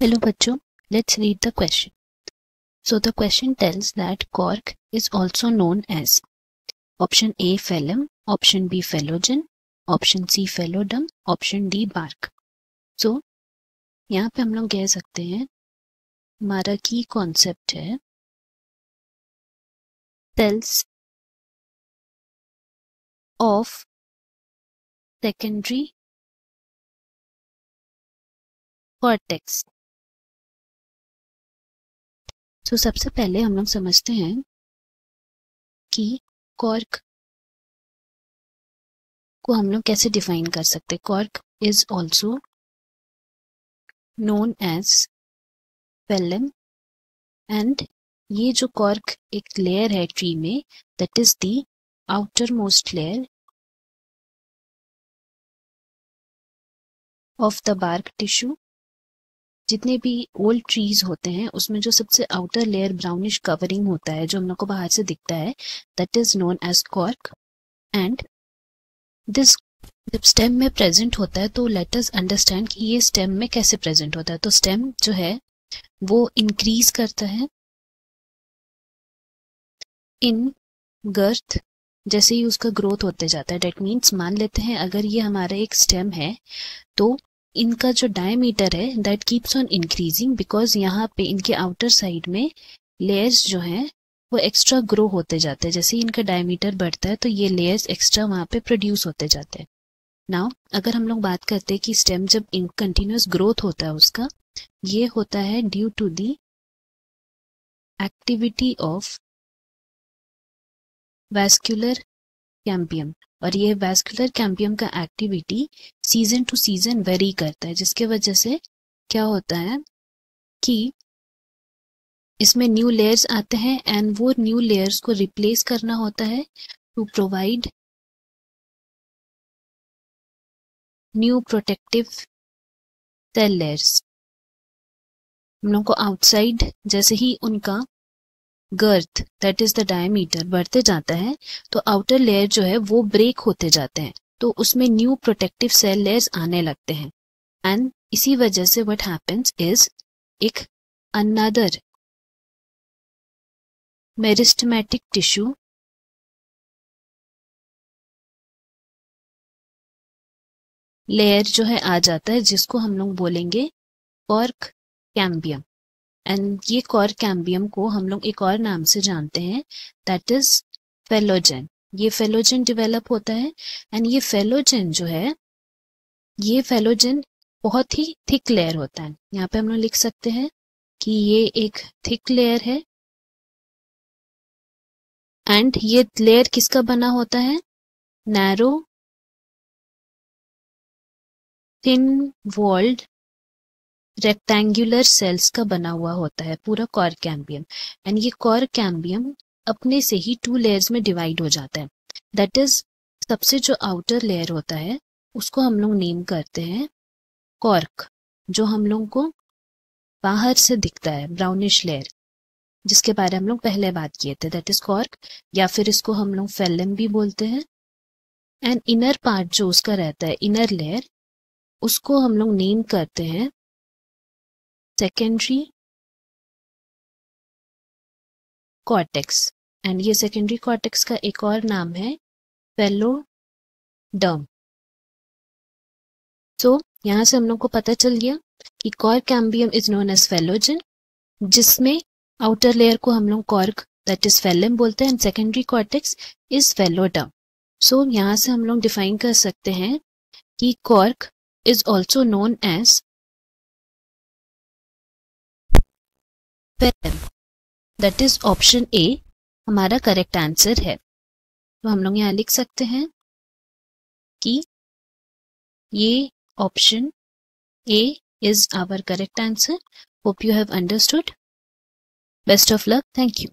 Hello bachcho, let's read the question. So the question tells that cork is also known as option A phellem, option B phellogen, option C phellodum, option D bark. So यहाँ पे हम लोग कह सकते हैं हमारा की concept है सेल्स ऑफ सेकेंडरी कॉर्टेक्स. तो सबसे पहले हम लोग समझते हैं कि कॉर्क को हम लोग कैसे डिफाइन कर सकते हैं. Cork is also known as phellem and ये जो कॉर्क एक लेयर है ट्री में, that is the outermost layer of the bark tissue. जितने भी ओल्ड ट्रीज होते हैं उसमें जो सबसे आउटर लेयर ब्राउनिश कवरिंग होता है जो हम लोग को बाहर से दिखता है, that is known as cork. And this जब स्टेम में प्रेजेंट होता है तो लेट अस अंडरस्टैंड कि ये स्टेम में कैसे प्रेजेंट होता है. तो स्टेम जो है वो इंक्रीज करता है इन गर्थ जैसे ही उसका ग्रोथ होते जाता है. डेट मीन्स मान लेते हैं अगर ये हमारा एक स्टेम है तो इनका जो डायमीटर है that keeps on increasing because यहाँ पे इनके आउटर साइड में लेयर्स जो हैं वो एक्स्ट्रा ग्रो होते जाते हैं. जैसे ही इनका डायमीटर बढ़ता है तो ये लेयर्स एक्स्ट्रा वहाँ पे प्रोड्यूस होते जाते हैं. नाउ अगर हम लोग बात करते हैं कि स्टेम जब इन कंटिन्यूस ग्रोथ होता है उसका, ये होता है due to the activity of vascular cambium. और ये वैस्कुलर कैम्बियम का activity season to season vary करता है, जिसके वजह से क्या होता है कि इसमें न्यू लेयर्स आते हैं एंड वो न्यू लेयर्स को रिप्लेस करना होता है to provide new protective cell layers. हम लोग को आउटसाइड जैसे ही उनका girth that is the diameter बढ़ते जाता है तो आउटर लेयर जो है वो ब्रेक होते जाते हैं, तो उसमें न्यू प्रोटेक्टिव सेल लेयर्स आने लगते हैं. एंड इसी वजह से व्हाट हैपेंस इज एक अनदर मेरिस्टेमेटिक टिश्यू लेयर जो है आ जाता है जिसको हम लोग बोलेंगे कॉर्क कैम्बियम. एंड ये कॉर्क कैम्बियम को हम लोग एक और नाम से जानते हैं दैट इज फेलोजेन. ये फेलोजेन डेवलप होता है एंड ये फेलोजेन जो है ये फेलोजेन बहुत ही थिक लेयर होता है. यहाँ पे हम लोग लिख सकते हैं कि ये एक थिक लेयर है एंड ये लेयर किसका बना होता है, narrow thin walled rectangular cells का बना हुआ होता है पूरा कॉर्क कैम्बियम. एंड ये कॉर्क कैम्बियम अपने से ही 2 लेयर्स में डिवाइड हो जाता है. दैट इज सबसे जो आउटर लेयर होता है उसको हम लोग नेम करते हैं कॉर्क, जो हम लोग को बाहर से दिखता है ब्राउनिश लेयर जिसके बारे में हम लोग पहले बात किए थे, दैट इज कॉर्क, या फिर इसको हम लोग फेलम भी बोलते हैं. एंड इनर पार्ट जो उसका रहता है इनर लेयर उसको हम लोग नेम करते हैं सेकेंडरी कॉर्टेक्स. एंड ये सेकेंडरी कॉर्टेक्स का एक और नाम है फेलोडर्म. सो यहाँ से हम लोग को पता चल गया कि cork cambium is known as phellogen, जिसमें आउटर लेयर को हम लोग कॉर्क दैट इज फेलम बोलते हैं and secondary cortex is phelloderm. So यहाँ से हम लोग डिफाइन कर सकते हैं कि cork is also known as phellem. That is option A हमारा करेक्ट आंसर है. तो हम लोग यहाँ लिख सकते हैं कि ये option A is our correct answer. Hope you have understood. Best of luck. Thank you.